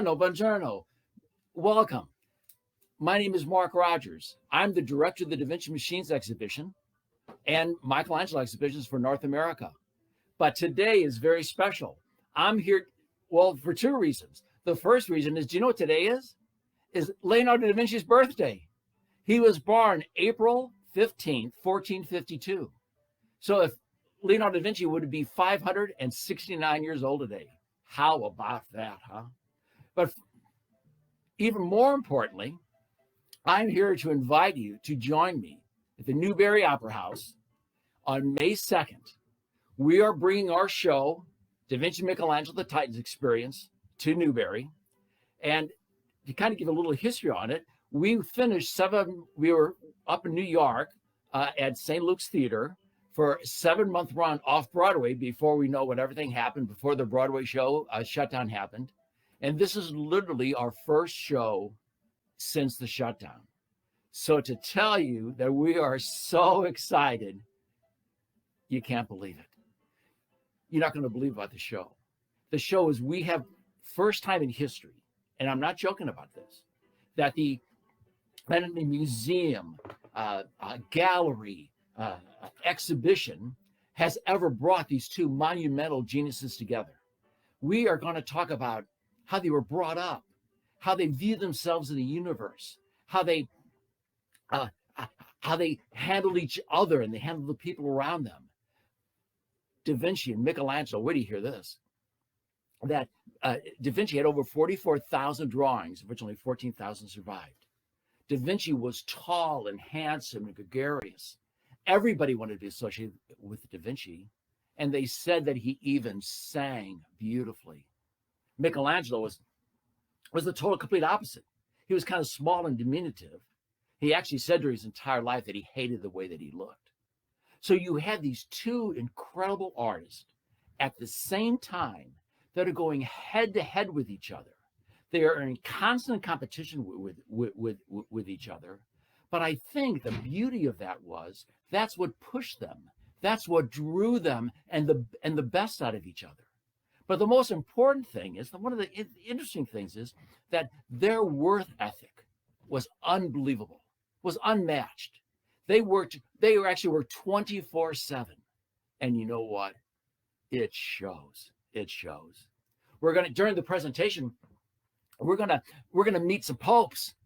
Buongiorno, buongiorno. Welcome. My name is Mark Rogers. I'm the director of the DaVinci Machines exhibition and Michelangelo exhibitions for North America. But today is very special. I'm here, well, for two reasons. The first reason is, do you know what today is? Is Leonardo da Vinci's birthday. He was born April 15th, 1452. So if Leonardo da Vinci would be 569 years old today. How about that, huh? But even more importantly, I'm here to invite you to join me at the Newberry Opera House on May 2nd. We are bringing our show, DaVinci Michelangelo, the Titans Experience, to Newberry. And to kind of give a little history on it, we were up in New York at St. Luke's Theater for a 7-month run off Broadway before we know what everything happened, before the Broadway show shutdown happened. And this is literally our first show since the shutdown. So to tell you that we are so excited, you can't believe it. You're not going to believe about the show. The show is, we have first time in history, and I'm not joking about this, that the museum, gallery, exhibition has ever brought these two monumental geniuses together. We are going to talk about how they were brought up, how they view themselves in the universe, how they handled each other and they handled the people around them. Da Vinci and Michelangelo, wait till you hear this, that Da Vinci had over 44,000 drawings, of which only 14,000 survived. Da Vinci was tall and handsome and gregarious. Everybody wanted to be associated with Da Vinci, and they said that he even sang beautifully. Michelangelo was the total complete opposite. He was kind of small and diminutive. He actually said during his entire life that he hated the way that he looked. So you had these two incredible artists at the same time that are going head to head with each other. They are in constant competition with each other. But I think the beauty of that was, that's what pushed them. That's what drew them and the best out of each other. But the most important thing is, one of the interesting things is that their work ethic was unbelievable, was unmatched. They actually worked 24/7. And you know what? It shows. It shows. During the presentation, we're gonna meet some popes.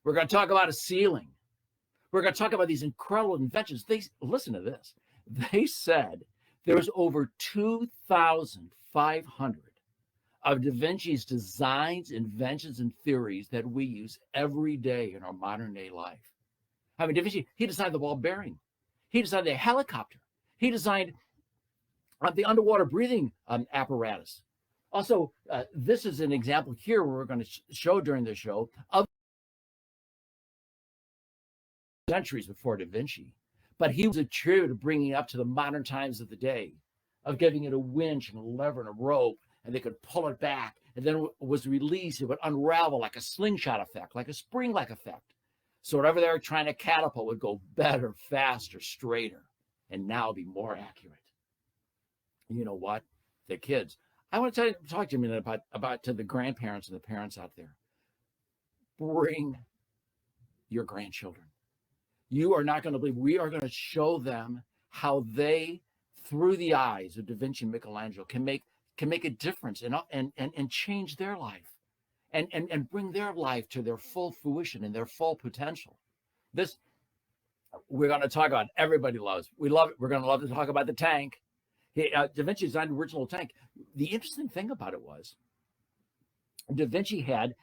We're gonna talk about a ceiling. We're gonna talk about these incredible inventions. Listen to this. They said there was over 2,500 of Da Vinci's designs, inventions, and theories that we use every day in our modern day life. I mean, Da Vinci, he designed the ball bearing. He designed the helicopter. He designed the underwater breathing apparatus. Also, this is an example here where we're going to show during the show of centuries before Da Vinci. But he was attributed to bringing it up to the modern times of the day, of giving it a winch and a lever and a rope, and they could pull it back, and then it was released, it would unravel like a slingshot effect, like a spring-like effect. So whatever they were trying to catapult would go better, faster, straighter, and now be more accurate. And you know what? The kids. I want to talk to you a minute about to the grandparents and the parents out there. Bring your grandchildren. You are not going to believe. We are going to show them how they, through the eyes of Da Vinci and Michelangelo, can make a difference and change their life and bring their life to their full fruition and their full potential. This we're going to talk about. Everybody loves. We love it. We're going to love to talk about the tank. Da Vinci designed the original tank. The interesting thing about it was, Da Vinci had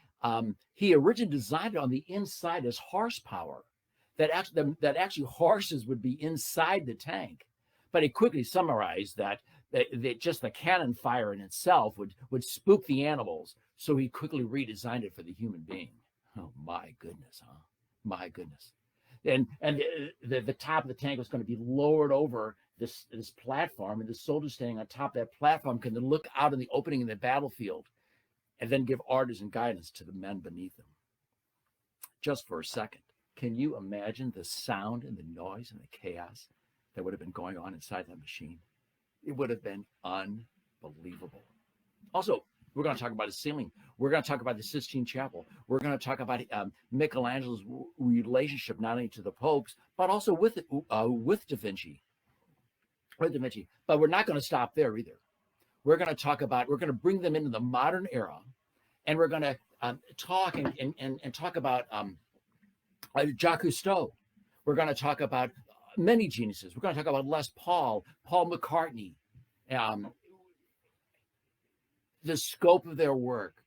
he originally designed it on the inside as horsepower. That actually horses would be inside the tank, but he quickly summarized that just the cannon fire in itself would spook the animals, so he quickly redesigned it for the human being. Oh my goodness, huh? My goodness. And the top of the tank was going to be lowered over this platform, and the soldiers standing on top of that platform can then look out in the opening in the battlefield and then give orders and guidance to the men beneath them. Just for a second, can you imagine the sound and the noise and the chaos that would have been going on inside that machine? It would have been unbelievable. Also, We're going to talk about his ceiling. We're going to talk about the Sistine Chapel. We're going to talk about Michelangelo's relationship not only to the popes but also with DaVinci. With DaVinci. But we're not going to stop there either. We're going to bring them into the modern era, and we're going to talk about Jacques Cousteau. We're going to talk about many geniuses. We're going to talk about Les Paul, Paul McCartney, the scope of their work,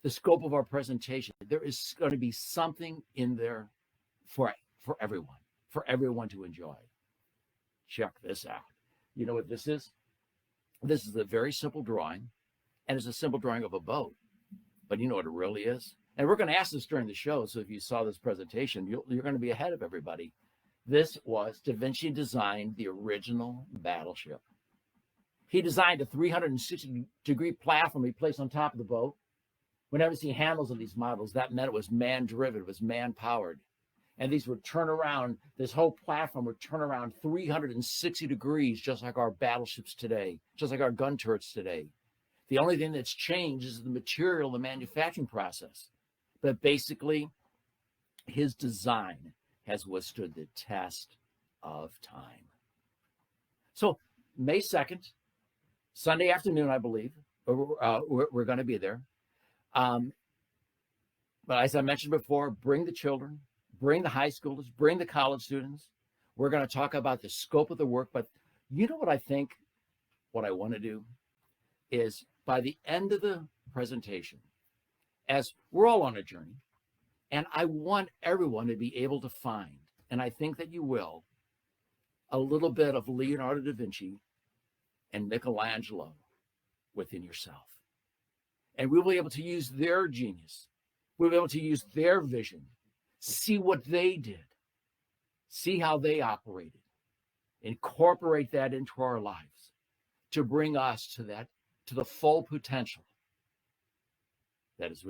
the scope of our presentation. There is going to be something in there for everyone to enjoy. Check this out. You know what this is? This is a very simple drawing, and it's a simple drawing of a boat. But you know what it really is? And we're going to ask this during the show, so if you saw this presentation, you're going to be ahead of everybody. This was Da Vinci designed the original battleship. He designed a 360-degree platform he placed on top of the boat. Whenever you see handles on these models, that meant it was man-driven, it was man-powered. And these would turn around, this whole platform would turn around 360 degrees, just like our battleships today, just like our gun turrets today. The only thing that's changed is the material, the manufacturing process. But basically, his design has withstood the test of time. So May 2nd, Sunday afternoon, I believe, we're going to be there. But as I mentioned before, bring the children, bring the high schoolers, bring the college students. We're going to talk about the scope of the work. But you know what I think, what I want to do is by the end of the presentation, as we're all on a journey, and I want everyone to be able to find, and I think that you will, a little bit of Leonardo da Vinci and Michelangelo within yourself. And we'll be able to use their genius. We'll be able to use their vision, see what they did, see how they operated, incorporate that into our lives to bring us to the full potential that is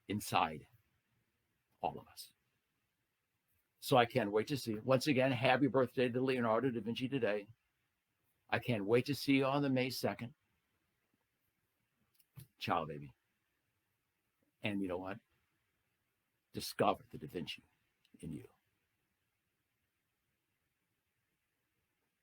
inside all of us. So I can't wait to see you. Once again, happy birthday to Leonardo da Vinci today. I can't wait to see you on the May 2nd. Ciao, baby. And you know what? Discover the Da Vinci in you.